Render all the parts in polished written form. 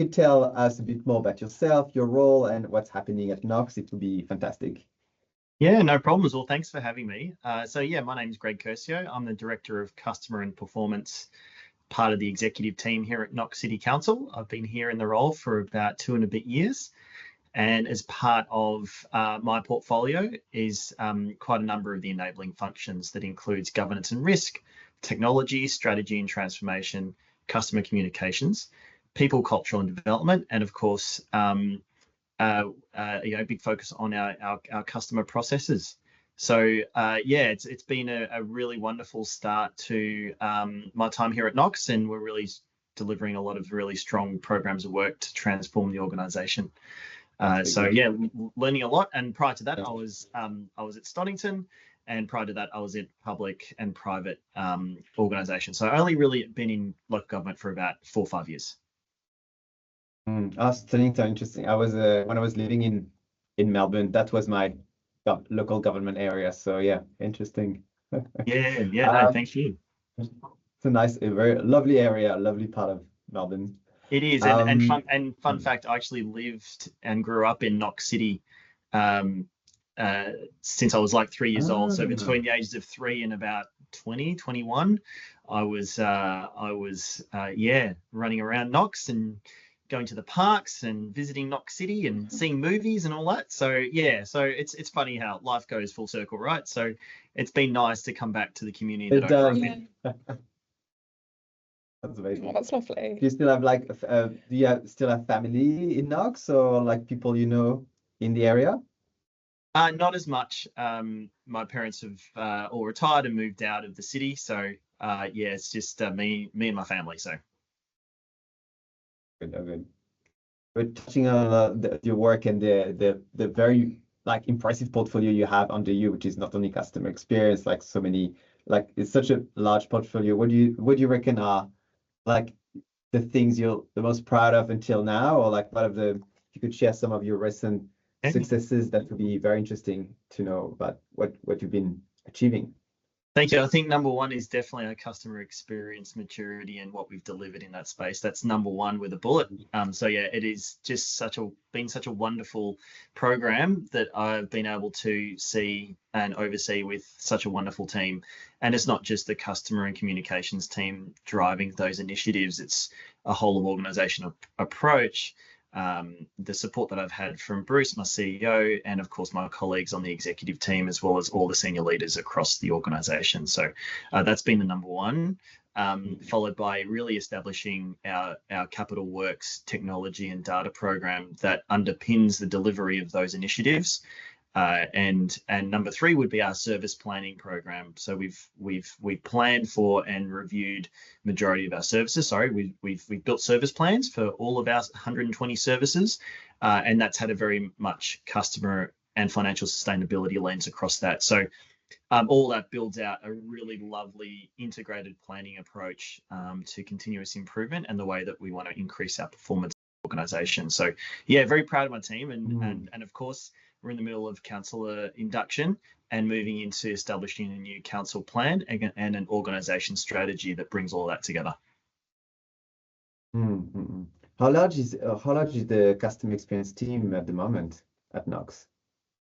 could tell us a bit more about yourself, your role, and what's happening at Knox, it would be fantastic. Yeah, no problems. Well, thanks for having me. So yeah, my name is Greg Curcio. I'm the Director of Customer and Performance, part of the executive team here at Knox City Council. I've been here in the role for about 2 and a bit years. And as part of my portfolio is quite a number of the enabling functions that includes governance and risk, technology, strategy and transformation, customer communications, people, culture and development, and of course, big focus on our customer processes. So yeah, it's been a really wonderful start to my time here at Knox, and we're really delivering a lot of really strong programs of work to transform the organisation. So yeah, learning a lot. And prior to that, I was at Stonington, and prior to that, I was in public and private organisations. So I only really been in local government for about 4 or 5 years. Stonington, interesting. I was when I was living in Melbourne, that was my local government area. So yeah, interesting. Yeah, no, thank you. It's a very lovely area, lovely part of Melbourne. It is, and fun fact, I actually lived and grew up in Knox City since I was like 3 years old. So between the ages of 3 and about 20, 21, I was running around Knox and going to the parks and visiting Knox City and seeing movies and all that. So yeah, so it's funny how life goes full circle, right? So it's been nice to come back to the community that I grew up in. That's amazing. Oh, that's lovely. Do you still have still have family in Knox, or like people you know in the area? Not as much. My parents have all retired and moved out of the city, so yeah, it's just me and my family. So good. We're touching on your work and the very like impressive portfolio you have under you, which is not only customer experience, like so many, like it's such a large portfolio. What do you reckon are like the things you're the most proud of until now, or like if you could share some of your recent successes, that would be very interesting to know about what you've been achieving. Thank you. I think number one is definitely our customer experience maturity and what we've delivered in that space. That's number one with a bullet. So yeah, it is just been such a wonderful program that I've been able to see and oversee with such a wonderful team. And it's not just the customer and communications team driving those initiatives. It's a whole of organizational approach. The support that I've had from Bruce, my CEO, and of course my colleagues on the executive team, as well as all the senior leaders across the organisation. So that's been the number one, followed by really establishing our capital works technology and data program that underpins the delivery of those initiatives. And number three would be our service planning program. So we've planned for and reviewed majority of our services. Sorry, we've built service plans for all of our 120 services, and that's had a very much customer and financial sustainability lens across that. So all that builds out a really lovely integrated planning approach to continuous improvement and the way that we want to increase our performance organisation. So yeah, very proud of my team, and of course, we're in the middle of councillor induction and moving into establishing a new council plan and an organisation strategy that brings all that together. How large is the customer experience team at the moment at Knox?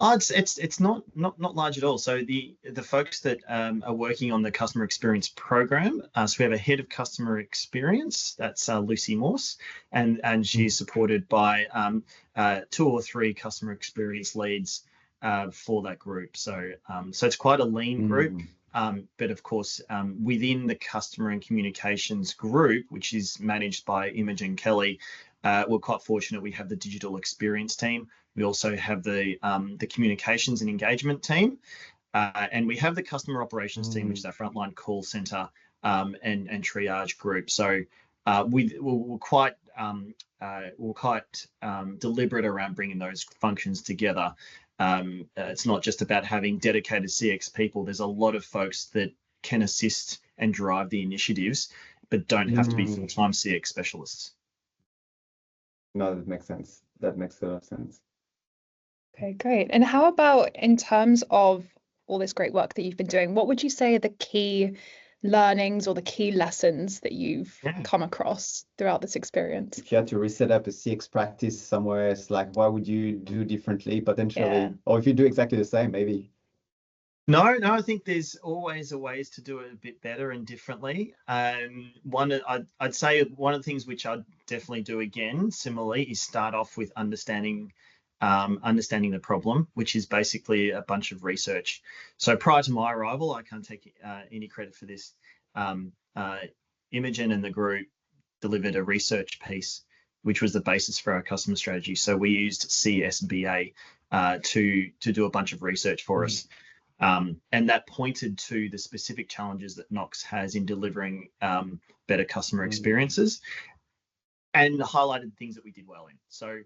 Oh, it's not large at all. So the folks that are working on the customer experience program, so we have a head of customer experience, that's Lucy Morse, and she's supported by 2 or 3 customer experience leads for that group. So it's quite a lean group, but of course within the customer and communications group, which is managed by Imogen Kelly, we're quite fortunate. We have the digital experience team. We also have the communications and engagement team, and we have the customer operations team, which is our frontline call center and triage group. So we're quite deliberate around bringing those functions together. It's not just about having dedicated CX people. There's a lot of folks that can assist and drive the initiatives, but don't have to be full-time CX specialists. No, that makes sense. That makes a lot of sense. Okay, great. And how about in terms of all this great work that you've been doing, what would you say are the key learnings or the key lessons that you've Yeah. come across throughout this experience? If you had to reset up a CX practice somewhere, it's like, what would you do differently potentially? Yeah. Or if you do exactly the same, maybe. No, I think there's always a ways to do it a bit better and differently. I'd say one of the things which I'd definitely do again, similarly, is start off with understanding the problem, which is basically a bunch of research. So prior to my arrival, I can't take any credit for this. Imogen and the group delivered a research piece, which was the basis for our customer strategy. So we used CSBA to do a bunch of research for us. And that pointed to the specific challenges that Knox has in delivering better customer experiences, and highlighted things that we did well in. So,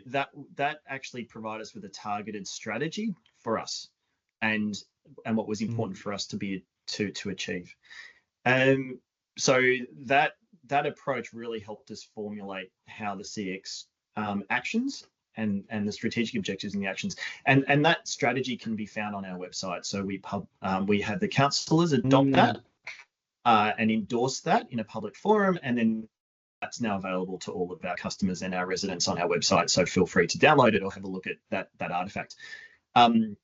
that actually provided us with a targeted strategy for us, and what was important for us to achieve. So that approach really helped us formulate how the CX actions and the strategic objectives and the actions, and that strategy can be found on our website. So we have the councillors adopt that and endorse that in a public forum, and then that's now available to all of our customers and our residents on our website. So feel free to download it or have a look at that artifact. The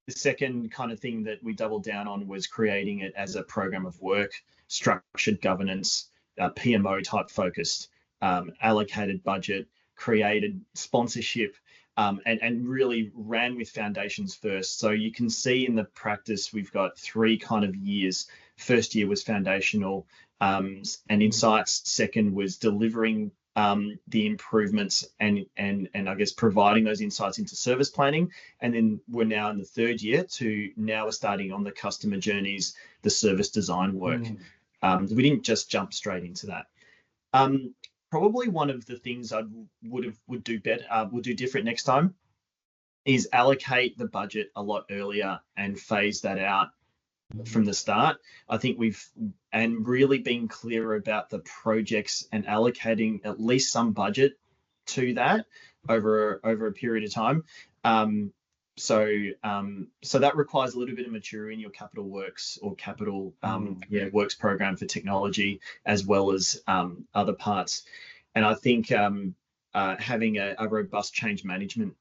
second kind of thing that we doubled down on was creating it as a program of work, structured governance, PMO type focused, allocated budget, created sponsorship, and really ran with foundations first. So you can see in the practice, we've got 3 kind of years. First year was foundational and insights. Second was delivering the improvements and I guess providing those insights into service planning. And then we're now in the 3rd year now we're starting on the customer journeys, the service design work. We didn't just jump straight into that. Probably one of the things I would do different next time is allocate the budget a lot earlier and phase that out from the start. I think and really being clear about the projects and allocating at least some budget to that over a period of time. So that requires a little bit of maturity in your capital works or capital works program for technology, as well as other parts. And I think having a robust change management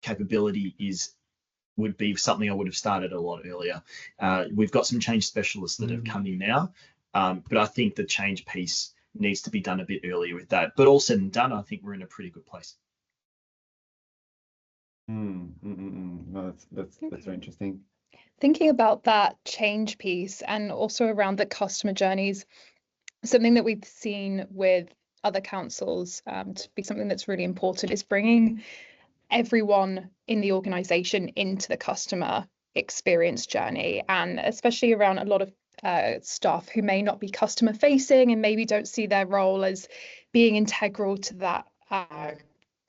capability would be something I would have started a lot earlier. We've got some change specialists that have come in now, but I think the change piece needs to be done a bit earlier with that. But all said and done, I think we're in a pretty good place. No, that's very interesting. Thinking about that change piece and also around the customer journeys, something that we've seen with other councils to be something that's really important is bringing everyone in the organization into the customer experience journey, and especially around a lot of staff who may not be customer facing and maybe don't see their role as being integral to that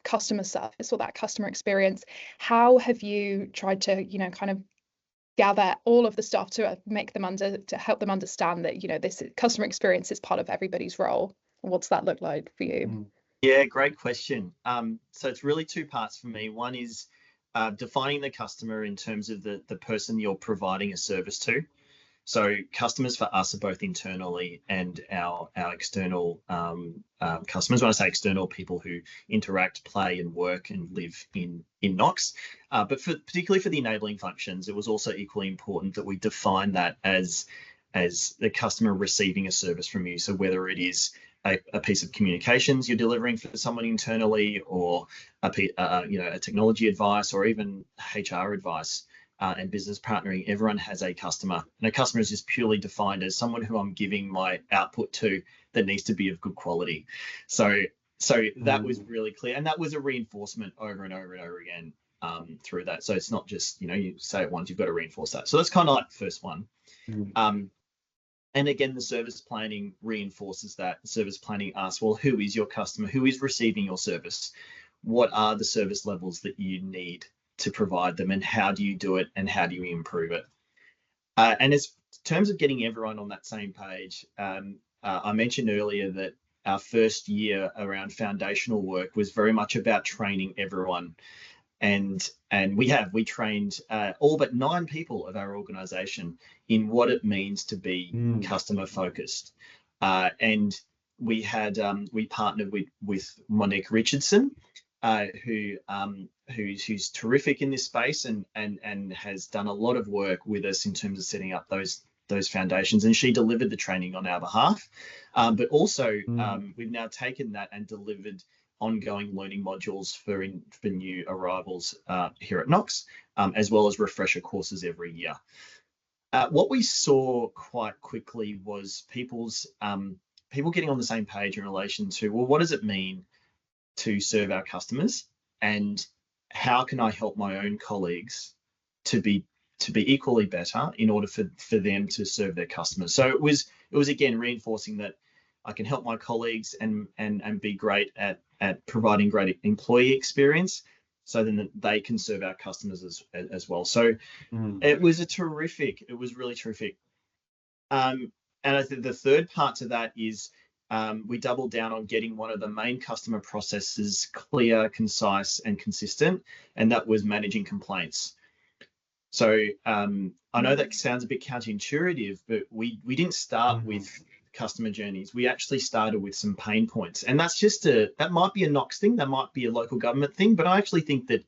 customer service or that customer experience. How have you tried to, kind of gather all of the stuff to help them understand that, this customer experience is part of everybody's role? What's that look like for you? Yeah, great question. So it's really 2 parts for me. One is defining the customer in terms of the person you're providing a service to. So customers for us are both internally and our external customers. When I say external, people who interact, play and work and live in Knox. But particularly for the enabling functions, it was also equally important that we define that as the customer receiving a service from you. So whether it is a piece of communications you're delivering for someone internally, or a technology advice, or even HR advice and business partnering, everyone has a customer, and a customer is just purely defined as someone who I'm giving my output to that needs to be of good quality. So that was really clear, and that was a reinforcement over and over and over again through that. So it's not just you say it once, you've got to reinforce that. So that's kind of like the first one. And again, the service planning reinforces that. Service planning asks, well, who is your customer? Who is receiving your service? What are the service levels that you need to provide them, and how do you do it, and how do you improve it? And in terms of getting everyone on that same page, I mentioned earlier that our first year around foundational work was very much about training everyone. And we trained all but 9 people of our organization in what it means to be customer focused. And we had we partnered with Monique Richardson, who's terrific in this space and has done a lot of work with us in terms of setting up those foundations, and she delivered the training on our behalf. But also we've now taken that and delivered ongoing learning modules for new arrivals here at Knox, as well as refresher courses every year. What we saw quite quickly was people getting on the same page in relation to, well, what does it mean to serve our customers, and how can I help my own colleagues to be equally better in order for them to serve their customers. So it was again reinforcing that I can help my colleagues and be great at providing great employee experience, so then that they can serve our customers as well. So it was really terrific. And I think the third part to that is we doubled down on getting one of the main customer processes clear, concise, and consistent, and that was managing complaints. So I know that sounds a bit counterintuitive, but we didn't start with customer journeys. We actually started with some pain points, and that might be a Knox thing, that might be a local government thing, but I actually think that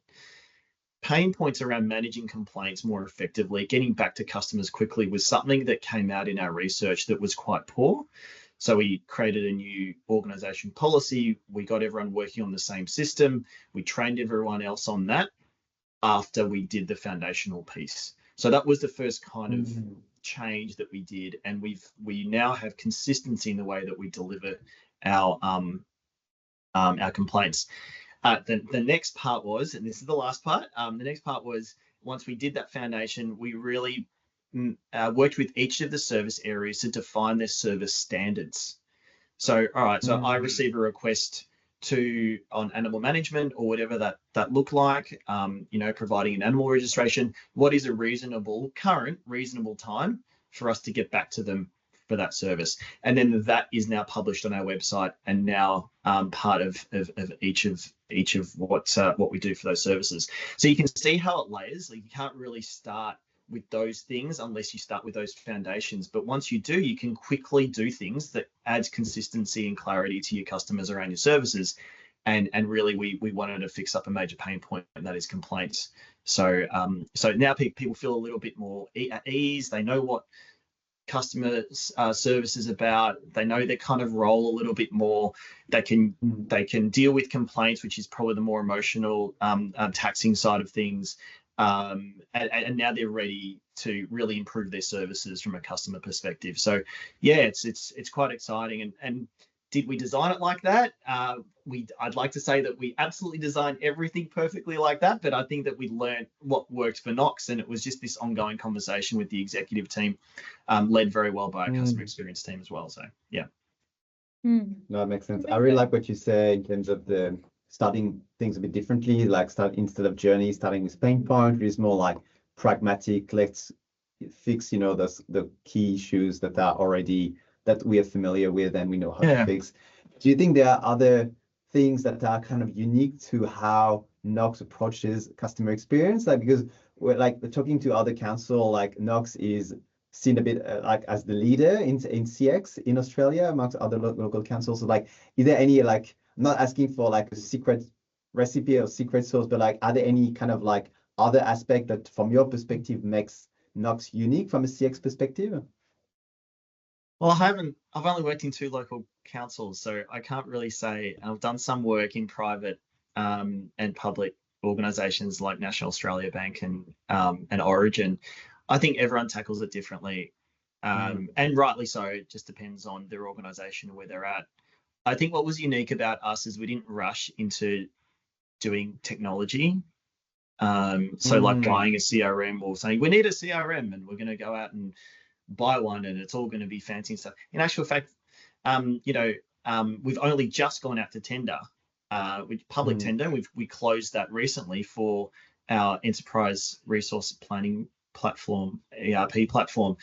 pain points around managing complaints more effectively, getting back to customers quickly, was something that came out in our research that was quite poor. So we created a new organisation policy. We got everyone working on the same system. We trained everyone else on that after we did the foundational piece. So that was the first kind of change that we did, and we now have consistency in the way that we deliver our complaints. The next part was, and this is the last part, the next part was, once we did that foundation, we really worked with each of the service areas to define their service standards. So, all right, so I receive a request on animal management or whatever that look like, providing an animal registration. What is a reasonable time for us to get back to them for that service? And then that is now published on our website, and now part of each of what we do for those services. So you can see how it layers. Like, you can't really start with those things unless you start with those foundations. But once you do, you can quickly do things that adds consistency and clarity to your customers around your services. And really, we wanted to fix up a major pain point, and that is complaints. So now people feel a little bit more at ease. They know what customer service is about. They know their kind of role a little bit more. They can deal with complaints, which is probably the more emotional, taxing side of things. And now they're ready to really improve their services from a customer perspective. So yeah, it's quite exciting. And did we design it like that? I'd like to say that we absolutely designed everything perfectly like that, but I think that we learned what worked for Knox, and it was just this ongoing conversation with the executive team, led very well by our customer experience team as well. So yeah. No, that makes sense. I really like what you say in terms of the starting things a bit differently, like instead of journey, starting with pain point, it's more like pragmatic. Let's fix, the key issues that we are familiar with and we know how to fix. Do you think there are other things that are kind of unique to how Knox approaches customer experience? Like, because we're talking to other council, like Knox is seen a bit as the leader in CX in Australia amongst other local councils. So is there any I'm not asking for a secret recipe or secret sauce, but are there any kind of other aspect that from your perspective makes Knox unique from a CX perspective? Well, I've only worked in 2 local councils, so I can't really say. I've done some work in private and public organisations like National Australia Bank and Origin. I think everyone tackles it differently, and rightly so. It just depends on their organisation and where they're at. I think what was unique about us is we didn't rush into doing technology. So like buying a CRM or saying we need a CRM and we're going to go out and buy one and it's all going to be fancy and stuff. In actual fact, we've only just gone out to tender, with public tender. We closed that recently for our enterprise resource planning platform, ERP platform,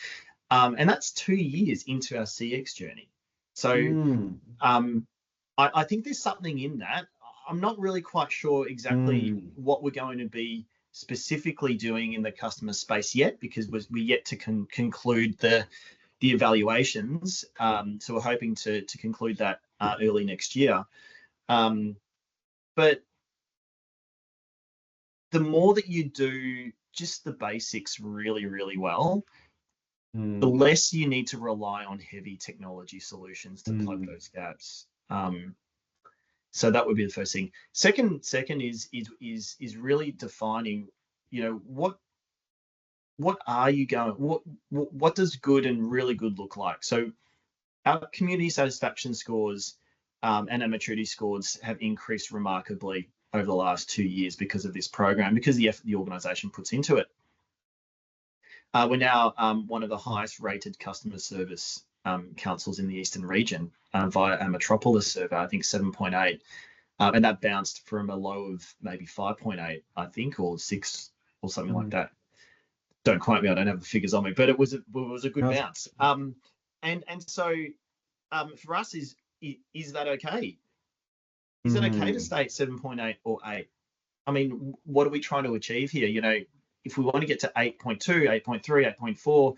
and that's 2 years into our CX journey. So I think there's something in that. I'm not really quite sure exactly what we're going to be specifically doing in the customer space yet, because we're yet to conclude the evaluations. So we're hoping to conclude that early next year. But the more that you do just the basics really, really well, the less you need to rely on heavy technology solutions to plug those gaps. So that would be the first thing. Second is really defining, you know, what are you going, what does good and really good look like? So our community satisfaction scores and our maturity scores have increased remarkably over the last 2 years because of this program, because the effort the organisation puts into it. We're now one of the highest rated customer service councils in the Eastern region via our Metropolis survey, I think 7.8. And that bounced from a low of maybe 5.8, I think, or 6 or something like that. Don't quote me, I don't have the figures on me, but it was a good bounce. And so for us, is that okay? Is it okay to stay at 7.8 or 8? I mean, what are we trying to achieve here? You know, if we want to get to 8.2, 8.3, 8.4,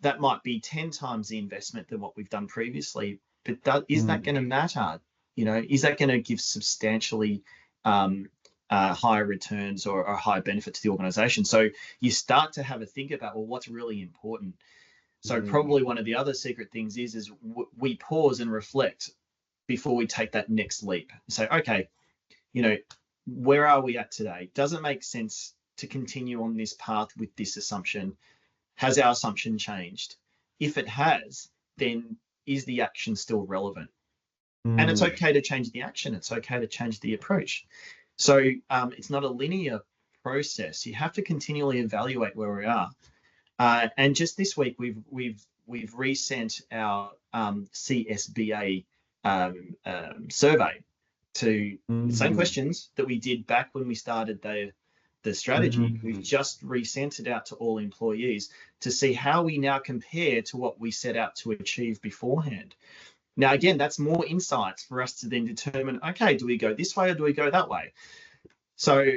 that might be 10 times the investment than what we've done previously. But is that going to matter? You know, is that going to give substantially higher returns or higher benefit to the organisation? So you start to have a think about, well, what's really important? So probably one of the other secret things is we pause and reflect before we take that next leap. Say, okay, you know, where are we at today? Does it make sense to continue on this path with this assumption? Has our assumption changed? If it has, then is the action still relevant? And it's okay to change the action. It's okay to change the approach. So it's not a linear process. You have to continually evaluate where we are. And just this week, we've resent our CSBA survey to the same questions that we did back when we started the strategy. We've just resent it out to all employees to see how we now compare to what we set out to achieve beforehand. Now, again, that's more insights for us to then determine, okay, do we go this way or do we go that way? So,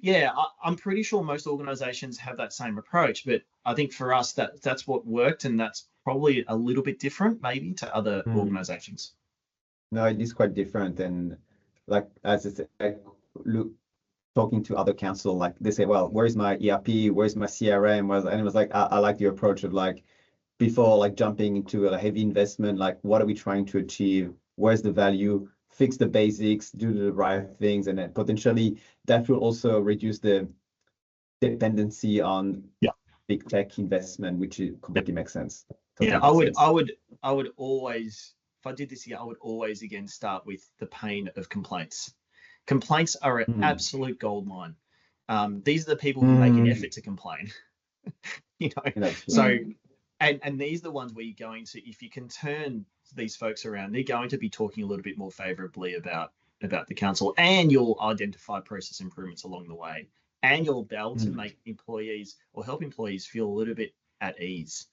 yeah, I'm pretty sure most organizations have that same approach, but I think for us, that's what worked, and that's probably a little bit different maybe to other organizations. No, it is quite different. And like, as I said, look, talking to other council, like they say, well, where's my ERP? Where's my CRM? And it was like, I like your approach of like, before like jumping into a heavy investment, like what are we trying to achieve? Where's the value? Fix the basics, do the right things, and then potentially that will also reduce the dependency on big tech investment, which completely makes sense. Yeah, I would always, if I did this here, I would always again start with the pain of complaints. Complaints are an absolute goldmine. These are the people who make an effort to complain. You know, so and these are the ones where you're going to, if you can turn these folks around, they're going to be talking a little bit more favorably about the council, and you'll identify process improvements along the way, and you'll be able to make employees or help employees feel a little bit at ease.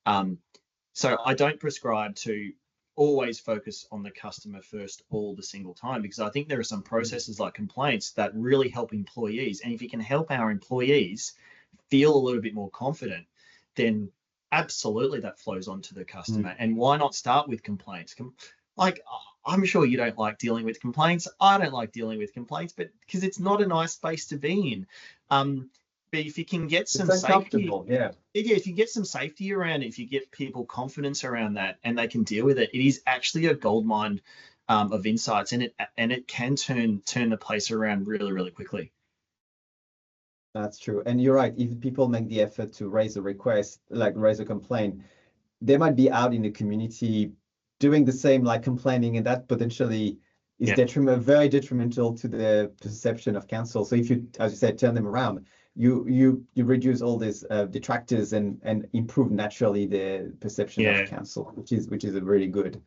So I don't prescribe to always focus on the customer first all the single time, because I think there are some processes like complaints that really help employees. And if you can help our employees feel a little bit more confident, then absolutely that flows on to the customer. And why not start with complaints? Like, I'm sure you don't like dealing with complaints. I don't like dealing with complaints, but because it's not a nice space to be in. But if you can get some safety, if you get some safety around it, if you get people confidence around that and they can deal with it, it is actually a goldmine of insights, and it can turn the place around really, really quickly. That's true. And you're right. If people make the effort to raise a request, like raise a complaint, they might be out in the community doing the same, like complaining, and that potentially is very detrimental to the perception of council. So if you, as you said, turn them around, you reduce all these detractors and improve naturally the perception of council, which is a really good,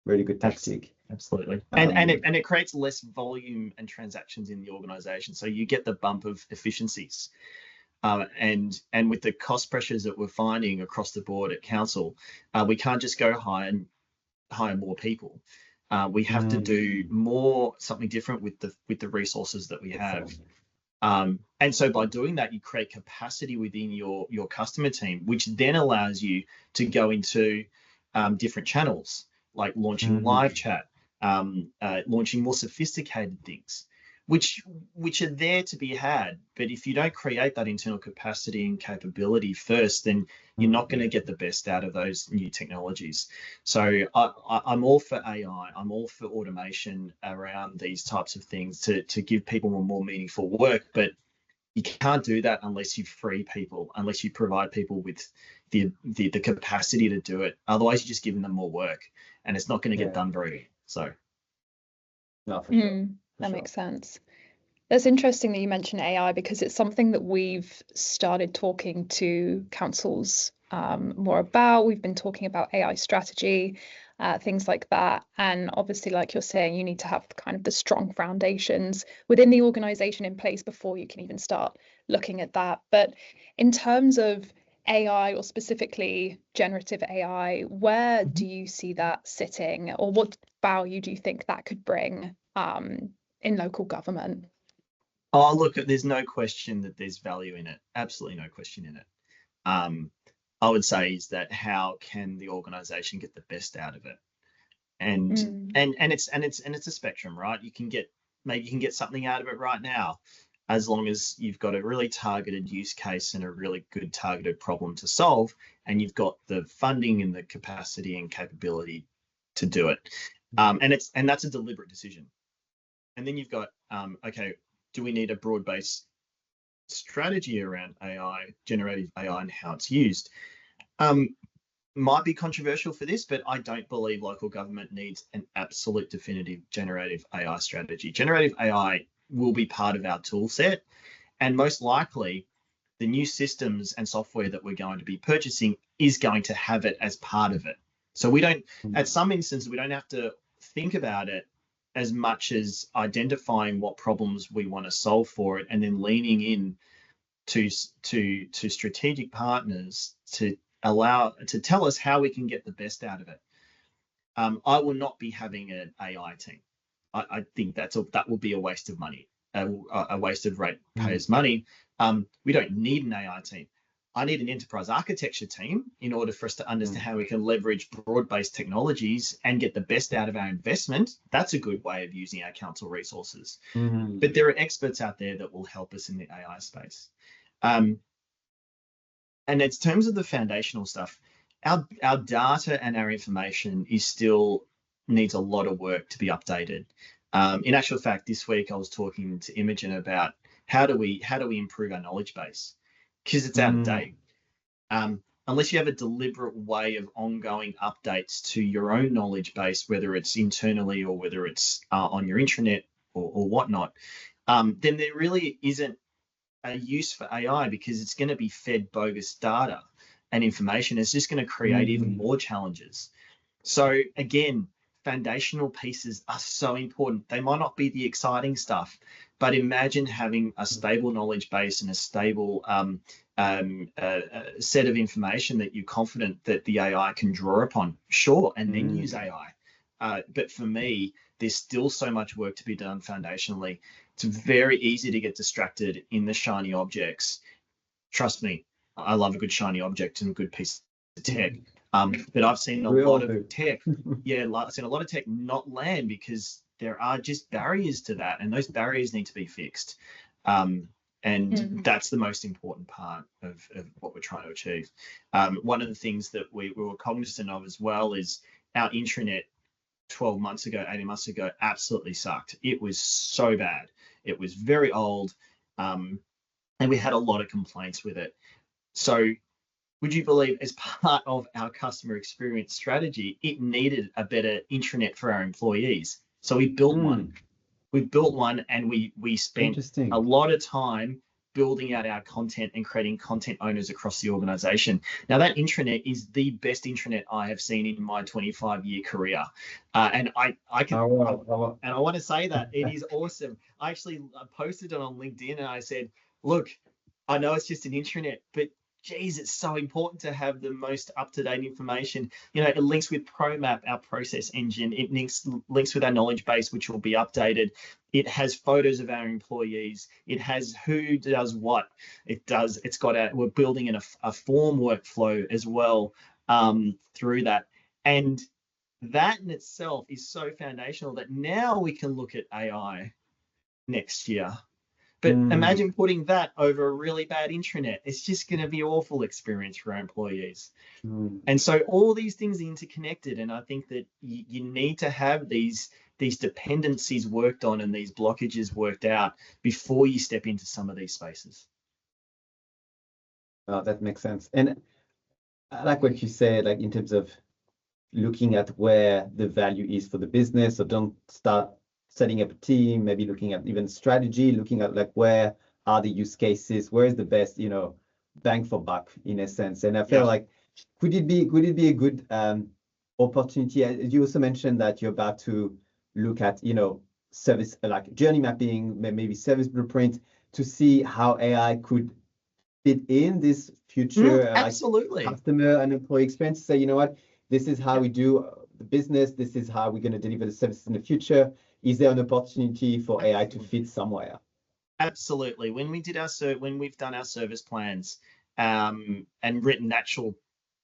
really good tactic. Absolutely. And it creates less volume and transactions in the organization. So you get the bump of efficiencies. And with the cost pressures that we're finding across the board at council, we can't just go hire more people. We have to do something different with the resources that we have. And so by doing that, you create capacity within your customer team, which then allows you to go into different channels, like launching live chat, launching more sophisticated things, which are there to be had. But if you don't create that internal capacity and capability first, then you're not going to get the best out of those new technologies. So I'm all for AI. I'm all for automation around these types of things to give people more meaningful work. But you can't do that unless you free people, unless you provide people with the capacity to do it. Otherwise, you're just giving them more work, and it's not going to get done very well. So, no, for sure. That makes sense. That's interesting that you mentioned AI, because it's something that we've started talking to councils more about. We've been talking about AI strategy, things like that. And obviously, like you're saying, you need to have kind of the strong foundations within the organization in place before you can even start looking at that. But in terms of AI, or specifically generative AI, where do you see that sitting, or what value do you think that could bring in local government? Oh, look, there's no question that there's value in it. Absolutely no question in it. I would say is that how can the organization get the best out of it? And it's a spectrum, right? You can get something out of it right now, as long as you've got a really targeted use case and a really good targeted problem to solve, and you've got the funding and the capacity and capability to do it. And that's a deliberate decision. And then you've got, okay, do we need a broad-based strategy around AI, generative AI, and how it's used? Might be controversial for this, but I don't believe local government needs an absolute definitive generative AI strategy. Generative AI will be part of our tool set, and most likely the new systems and software that we're going to be purchasing is going to have it as part of it. So we don't, at some instances, we don't have to think about it as much as identifying what problems we want to solve for it, and then leaning in to strategic partners to tell us how we can get the best out of it. I will not be having an AI team. I think that will be a waste of money, a waste of ratepayers' money. We don't need an AI team. I need an enterprise architecture team in order for us to understand how we can leverage broad-based technologies and get the best out of our investment. That's a good way of using our council resources. But there are experts out there that will help us in the AI space. And in terms of the foundational stuff, our data and our information still needs a lot of work to be updated. In actual fact, this week I was talking to Imogen about how do we improve our knowledge base, because it's out of date. Unless you have a deliberate way of ongoing updates to your own knowledge base, whether it's internally or whether it's on your intranet or whatnot, then there really isn't a use for AI, because it's going to be fed bogus data and information. It's just going to create even more challenges. So again, foundational pieces are so important. They might not be the exciting stuff, but imagine having a stable knowledge base and a stable set of information that you're confident that the AI can draw upon. Sure, and then use AI. But for me, there's still so much work to be done foundationally. It's very easy to get distracted in the shiny objects. Trust me, I love a good shiny object and a good piece of tech. But I've seen a lot of tech, I've seen a lot of tech not land because there are just barriers to that, and those barriers need to be fixed. And that's the most important part of what we're trying to achieve. One of the things that we were cognizant of as well is our intranet 12 months ago, 18 months ago, absolutely sucked. It was so bad. It was very old, and we had a lot of complaints with it. So would you believe, as part of our customer experience strategy, it needed a better intranet for our employees? So we built one. We built one, and we spent a lot of time building out our content and creating content owners across the organization. Now, that intranet is the best intranet I have seen in my 25-year career. And I want to say that it is awesome. I actually posted it on LinkedIn, and I said, look, I know it's just an intranet, but geez, it's so important to have the most up-to-date information. You know, it links with ProMap, our process engine. It links with our knowledge base, which will be updated. It has photos of our employees. It has who does what. It's got we're building in a form workflow as well through that. And that in itself is so foundational that now we can look at AI next year. But imagine putting that over a really bad intranet. It's just going to be an awful experience for our employees. And so all these things are interconnected. And I think that you need to have these dependencies worked on and these blockages worked out before you step into some of these spaces. Oh, that makes sense. And I like what you said, like in terms of looking at where the value is for the business. So don't start setting up a team, maybe looking at even strategy, looking at like where are the use cases, where is the best, you know, bang for buck in a sense. And I feel like could it be a good opportunity? You also mentioned that you're about to look at, you know, service like journey mapping, maybe service blueprint to see how AI could fit in this future absolutely like customer and employee experience. Say, you know what, this is how we do the business. This is how we're going to deliver the services in the future. Is there an opportunity for AI to fit somewhere? Absolutely. When we've done our service plans and written actual,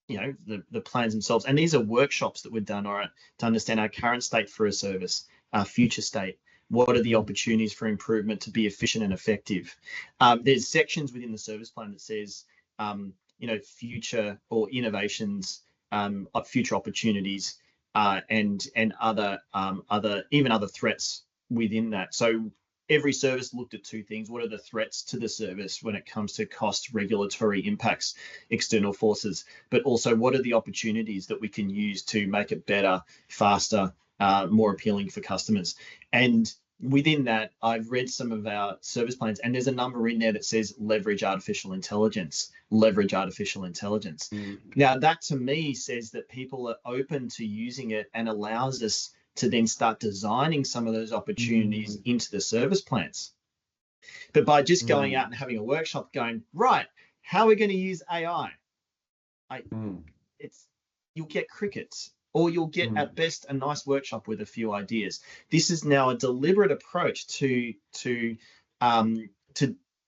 you know, the plans themselves, and these are workshops that we've done, all right, to understand our current state for a service, our future state. What are the opportunities for improvement to be efficient and effective? There's sections within the service plan that says, you know, future or innovations, future opportunities, and other threats within that. So every service looked at two things. What are the threats to the service when it comes to cost, regulatory impacts, external forces, but also what are the opportunities that we can use to make it better, faster, more appealing for customers? And within that, I've read some of our service plans, and there's a number in there that says leverage artificial intelligence. Now, that to me says that people are open to using it and allows us to then start designing some of those opportunities into the service plans. But by just going out and having a workshop going, right, how are we going to use AI? You'll get crickets. Or you'll get at best a nice workshop with a few ideas. This is now a deliberate approach to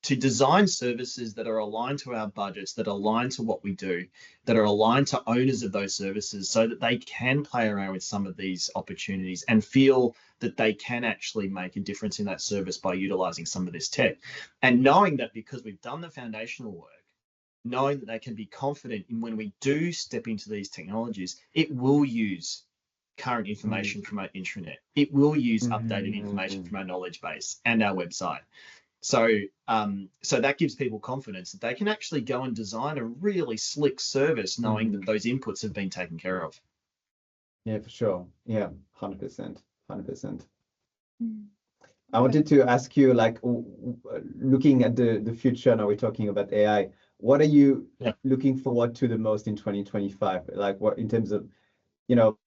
design services that are aligned to our budgets, that are aligned to what we do, that are aligned to owners of those services, so that they can play around with some of these opportunities and feel that they can actually make a difference in that service by utilizing some of this tech. And knowing that because we've done the foundational work, knowing that they can be confident in when we do step into these technologies, it will use current information from our intranet. It will use updated information from our knowledge base and our website. So, so that gives people confidence that they can actually go and design a really slick service, knowing that those inputs have been taken care of. Yeah, for sure. Yeah, 100%. I wanted to ask you, like, looking at the future, now we're talking about AI. What are you looking forward to the most in 2025? Like, what in terms of, you know,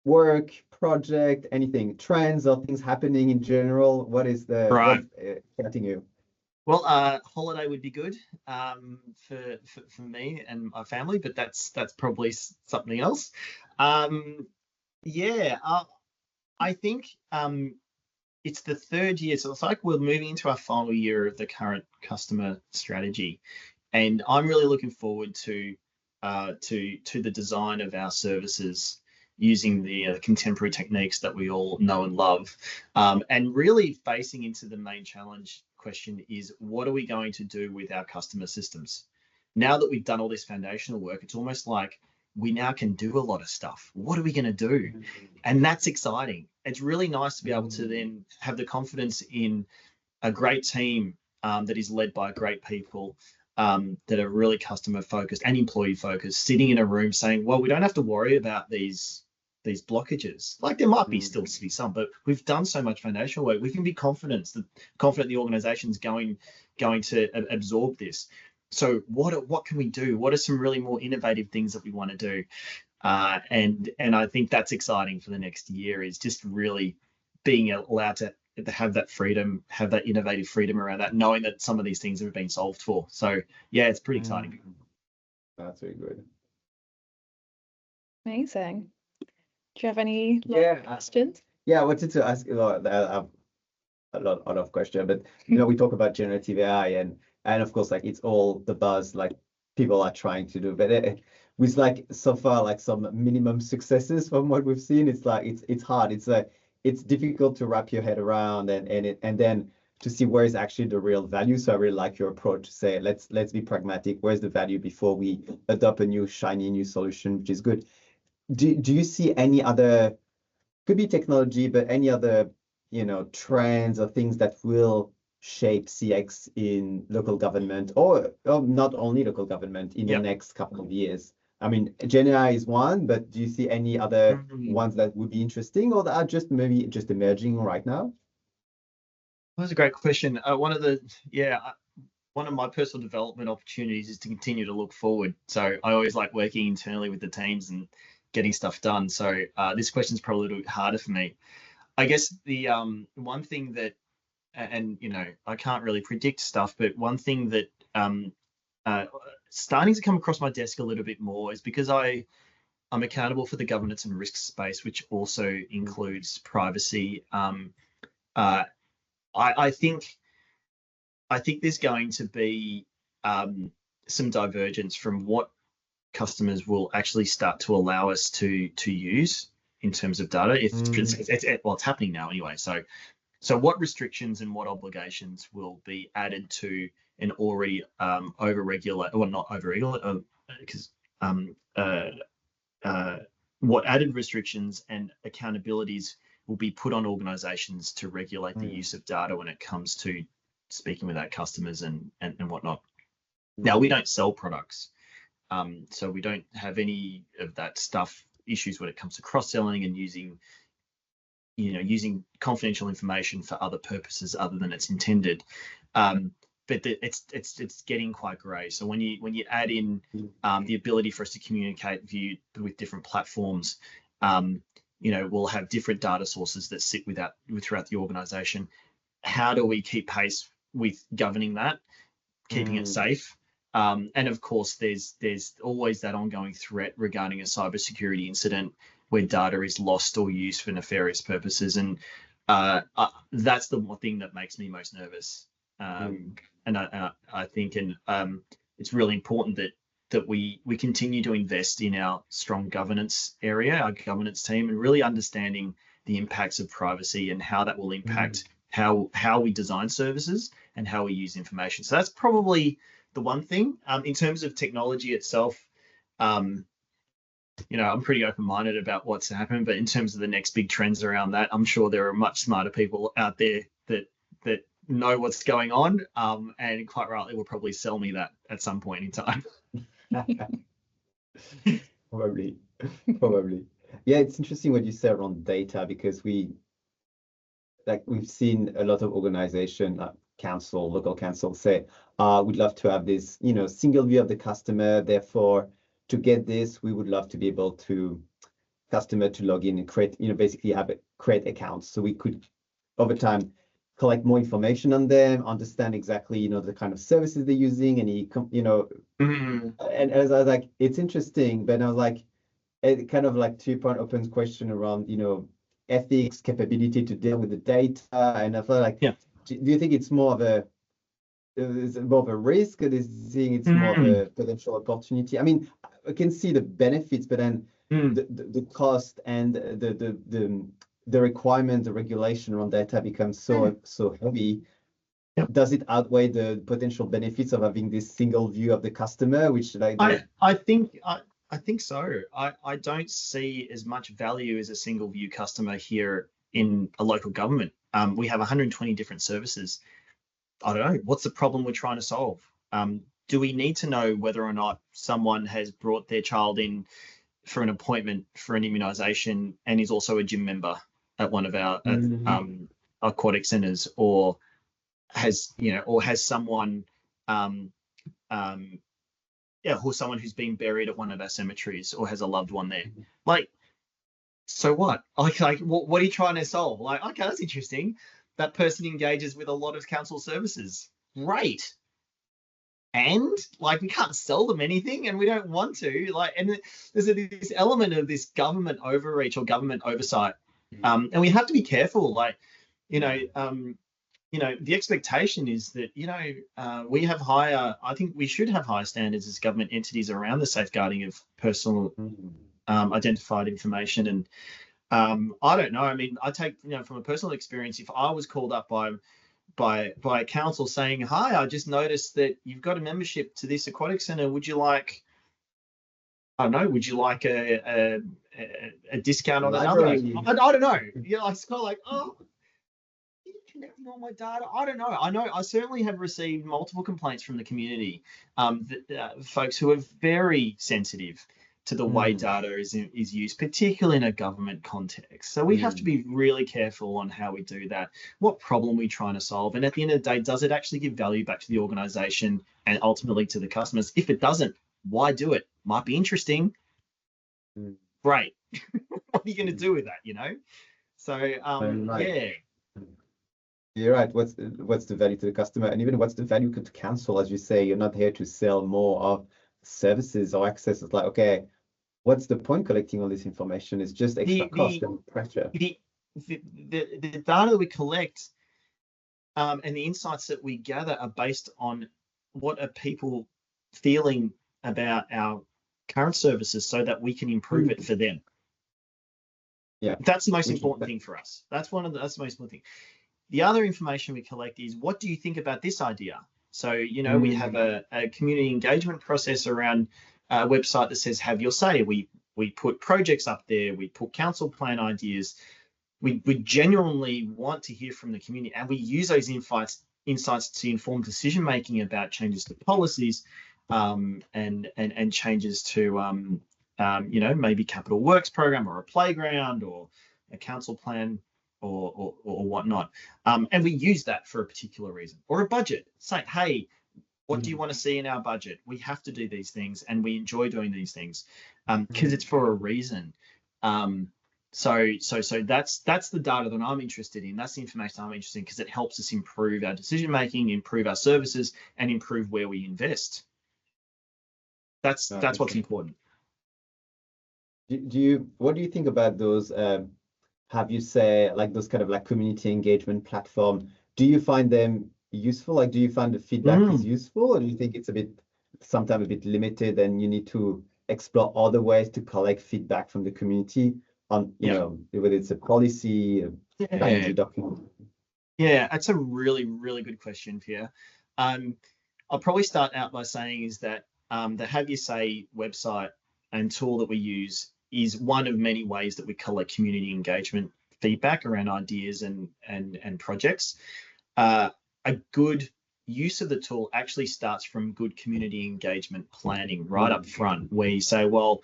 work, project, anything, trends or things happening in general? What is what's exciting you? Well, holiday would be good for me and my family, but that's probably something else. I think it's the third year, so it's like we're moving into our final year of the current customer strategy, and I'm really looking forward to the design of our services using the contemporary techniques that we all know and love, and really facing into the main challenge question is, what are we going to do with our customer systems? Now that we've done all this foundational work, it's almost like we now can do a lot of stuff. What are we going to do? And that's exciting. It's really nice to be able to then have the confidence in a great team that is led by great people that are really customer focused and employee focused, sitting in a room saying, well, we don't have to worry about these blockages. Like there might be still be some, but we've done so much foundational work. We can be confident the organization's going to absorb this. So what can we do? What are some really more innovative things that we want to do? And I think that's exciting for the next year, is just really being allowed to have that freedom, have that innovative freedom around that, knowing that some of these things have been solved for. So yeah, it's pretty exciting. That's very good. Amazing. Do you have any Yeah, questions? Yeah, I wanted to ask a lot of questions, but we talk about generative AI and of course like it's all the buzz like people are trying to do, but with like so far like some minimum successes from what we've seen, it's like it's hard. It's difficult to wrap your head around and then to see where is actually the real value. So I really like your approach to say let's be pragmatic. Where's the value before we adopt a new shiny new solution, which is good. Do you see any other, could be technology, but any other, trends or things that will shape CX in local government or not only local government in the next couple of years? I mean, Gen AI is one, but do you see any other ones that would be interesting or that are just maybe just emerging right now? That's a great question. One of my personal development opportunities is to continue to look forward. So I always like working internally with the teams and getting stuff done. So this question is probably a little bit harder for me. I guess the one thing that, and I can't really predict stuff, but one thing that starting to come across my desk a little bit more is because I'm accountable for the governance and risk space, which also includes privacy. I think there's going to be some divergence from what customers will actually start to allow us to use in terms of data. It's happening now anyway. So what restrictions and what obligations will be added to an already over-regulate, well, not over-regulate, because what added restrictions and accountabilities will be put on organizations to regulate the use of data when it comes to speaking with our customers and whatnot. Now, we don't sell products, so we don't have any of that stuff issues when it comes to cross-selling and using confidential information for other purposes other than it's intended. But it's getting quite grey. So when you add in the ability for us to communicate with different platforms, we'll have different data sources that sit throughout the organisation. How do we keep pace with governing that, keeping it safe? And of course, there's always that ongoing threat regarding a cybersecurity incident where data is lost or used for nefarious purposes, and that's the one thing that makes me most nervous. And I think, it's really important that we continue to invest in our strong governance area, our governance team, and really understanding the impacts of privacy and how that will impact how we design services and how we use information. So that's probably the one thing. In terms of technology itself, I'm pretty open-minded about what's happened, but in terms of the next big trends around that, I'm sure there are much smarter people out there that know what's going on, and quite rightly will probably sell me that at some point in time. Probably. Yeah, it's interesting what you said around data, because we've seen a lot of organization, local council say, we'd love to have this, single view of the customer. Therefore, to get this, we would love to be able to customer to log in and create, basically create accounts. So we could, over time, collect more information on them, understand exactly, the kind of services they're using, and as I was like, it's interesting, but I was like, it kind of like 2-point open question around, ethics, capability to deal with the data. And I felt like, do you think it's more of a risk, or do you think it's more of a potential opportunity? I mean, I can see the benefits, but then the cost and the requirement, the regulation around data becomes so heavy. Does it outweigh the potential benefits of having this single view of the customer, which I think so. I don't see as much value as a single view customer here in a local government. We have 120 different services. I don't know, what's the problem we're trying to solve? Do we need to know whether or not someone has brought their child in for an appointment for an immunisation and is also a gym member at one of our aquatic centres, or has someone or someone who's been buried at one of our cemeteries or has a loved one there? Like, so what? Like what are you trying to solve? Like, okay, that's interesting. that person engages with a lot of council services. Great. And like, we can't sell them anything, and we don't want to. Like, and there's this element of this government overreach or government oversight, and we have to be careful. Like, the expectation is that we have higher. I think we should have higher standards as government entities around the safeguarding of personal identified information. And I don't know. I mean, I take from a personal experience, if I was called up by a council saying, "Hi, I just noticed that you've got a membership to this aquatic centre. Would you like, I don't know, would you like a discount on another?" I don't know. It's kind of like, oh, you're collecting all my data. I don't know. I certainly have received multiple complaints from the community, folks who are very sensitive to the way data is used, particularly in a government context. So we have to be really careful on how we do that, what problem we're trying to solve. And at the end of the day, does it actually give value back to the organisation and ultimately to the customers? If it doesn't, why do it? Might be interesting. Great. What are you going to do with that, So, yeah. You're right. What's the value to the customer? And even what's the value to council? As you say, you're not here to sell more of services or access. It's like, okay, what's the point collecting all this information? It's just extra cost and pressure. The data that we collect and the insights that we gather are based on what are people feeling about our current services so that we can improve it for them. Yeah, that's the most important thing for us. That's the most important thing. The other information we collect is, what do you think about this idea? So, we have a community engagement process around a website that says, have your say. We put projects up there. We put council plan ideas. We genuinely want to hear from the community, and we use those insights to inform decision-making about changes to policies and changes to, maybe capital works program or a playground or a council plan or whatnot. And we use that for a particular reason, or a budget. Say, hey, what do you want to see in our budget? We have to do these things, and we enjoy doing these things because it's for a reason. So that's the data that I'm interested in. That's the information I'm interested in, because it helps us improve our decision making, improve our services, and improve where we invest. That's what's important. What do you think about those? Have you say, like, those kind of like community engagement platform? Do you find them useful? Like, do you find the feedback is useful, or do you think it's sometimes a bit limited, and you need to explore other ways to collect feedback from the community on, whether it's a policy, a document? Yeah, that's a really, really good question, Pierre. I'll probably start out by saying is that the Have Your Say website and tool that we use is one of many ways that we collect community engagement feedback around ideas and projects. A good use of the tool actually starts from good community engagement planning right up front, where you say, well,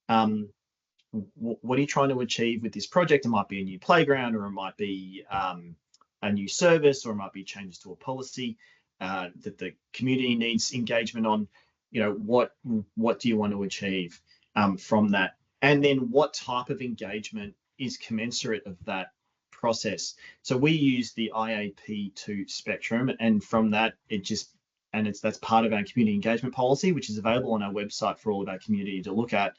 what are you trying to achieve with this project? It might be a new playground, or it might be a new service, or it might be changes to a policy that the community needs engagement on. What do you want to achieve from that? And then what type of engagement is commensurate of that process? So we use the IAP2 spectrum, and from that, that's part of our community engagement policy, which is available on our website for all of our community to look at.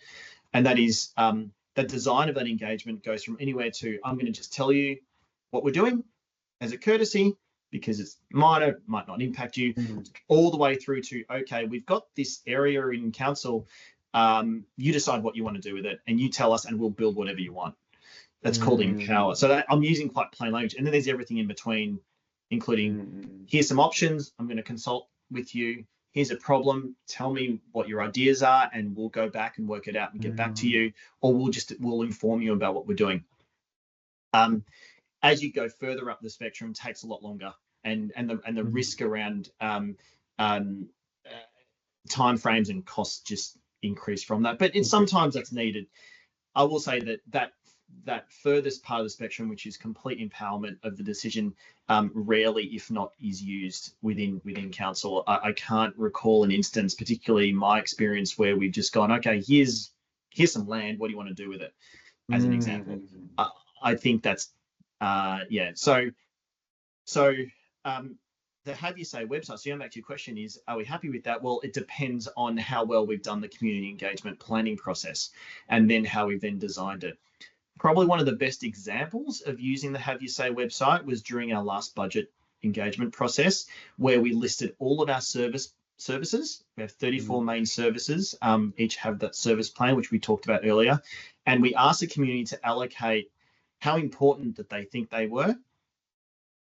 And that is the design of that engagement goes from anywhere to, I'm going to just tell you what we're doing as a courtesy, because it's minor, might not impact you, all the way through to, okay, we've got this area in council, you decide what you want to do with it, and you tell us, and we'll build whatever you want. That's called empower. So I'm using quite plain language, and then there's everything in between, including here's some options, I'm going to consult with you, here's a problem, tell me what your ideas are, and we'll go back and work it out and get back to you, or we'll inform you about what we're doing. As you go further up the spectrum, it takes a lot longer, and the risk around timeframes and costs just increase from that. But sometimes that's needed. I will say that furthest part of the spectrum, which is complete empowerment of the decision, rarely, if not, is used within council. I can't recall an instance, particularly my experience, where we've just gone, okay, here's some land, what do you want to do with it, as an example. I think that's So So the Have You Say website, so going back to your question is, are we happy with that? Well, it depends on how well we've done the community engagement planning process and then how we've then designed it. Probably one of the best examples of using the Have You Say website was during our last budget engagement process, where we listed all of our services. We have 34 main services, each have that service plan, which we talked about earlier. And we asked the community to allocate how important that they think they were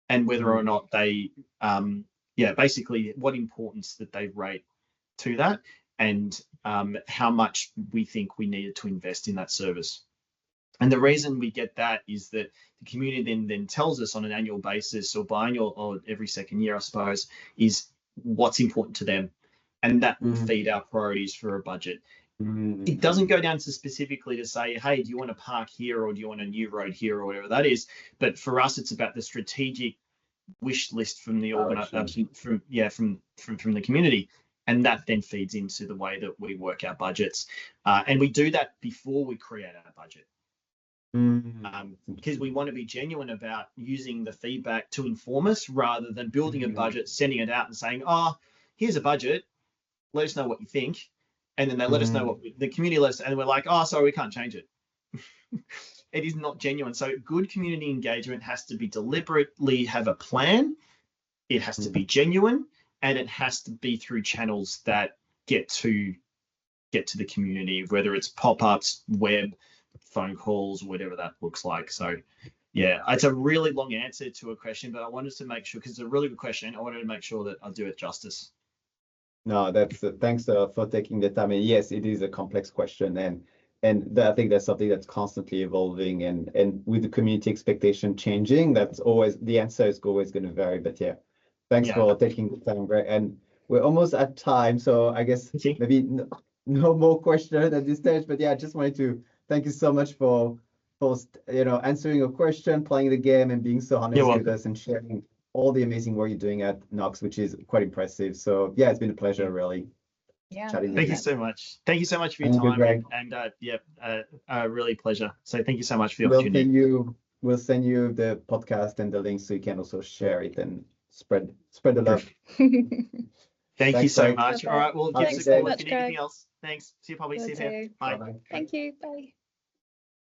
and whether or not they, basically what importance that they rate to that and how much we think we needed to invest in that service. And the reason we get that is that the community then tells us on an annual basis or biannual or every second year, I suppose, is what's important to them. And that will feed our priorities for a budget. It doesn't go down to specifically to say, hey, do you want to park here or do you want a new road here or whatever that is? But for us, it's about the strategic wish list from the organization, from the community. And that then feeds into the way that we work our budgets. And we do that before we create our budget. Because we want to be genuine about using the feedback to inform us rather than building a budget, sending it out and saying, oh, here's a budget, let us know what you think. And then they let us know what the community lets, and we're like, oh, sorry, we can't change it. It is not genuine. So good community engagement has to be deliberately have a plan. It has to be genuine, and it has to be through channels that get to the community, whether it's pop-ups, web, phone calls, whatever that looks like. So yeah, it's a really long answer to a question, but I wanted to make sure, because it's a really good question, I wanted to make sure that I do it justice. No, that's thanks for taking the time. And yes, it is a complex question, and I think that's something that's constantly evolving, and with the community expectation changing, that's always the answer is always going to vary. But yeah, thanks for taking the time, Greg. And we're almost at time, so I guess maybe no more questions at this stage. But yeah, I just wanted to thank you so much for answering your question, playing the game, and being so honest with us and sharing all the amazing work you're doing at Knox, which is quite impressive. So yeah, it's been a pleasure, really. Yeah. Thank you so much. Thank you so much for your time, Greg. And really pleasure. So thank you so much for the opportunity. We'll send you the podcast and the link so you can also share it and spread the love. Thank you so much. All right, well, give us a call if you need anything Greg. else. Thanks. See you, Poppy. See you. Bye. Bye. Thank you. Bye.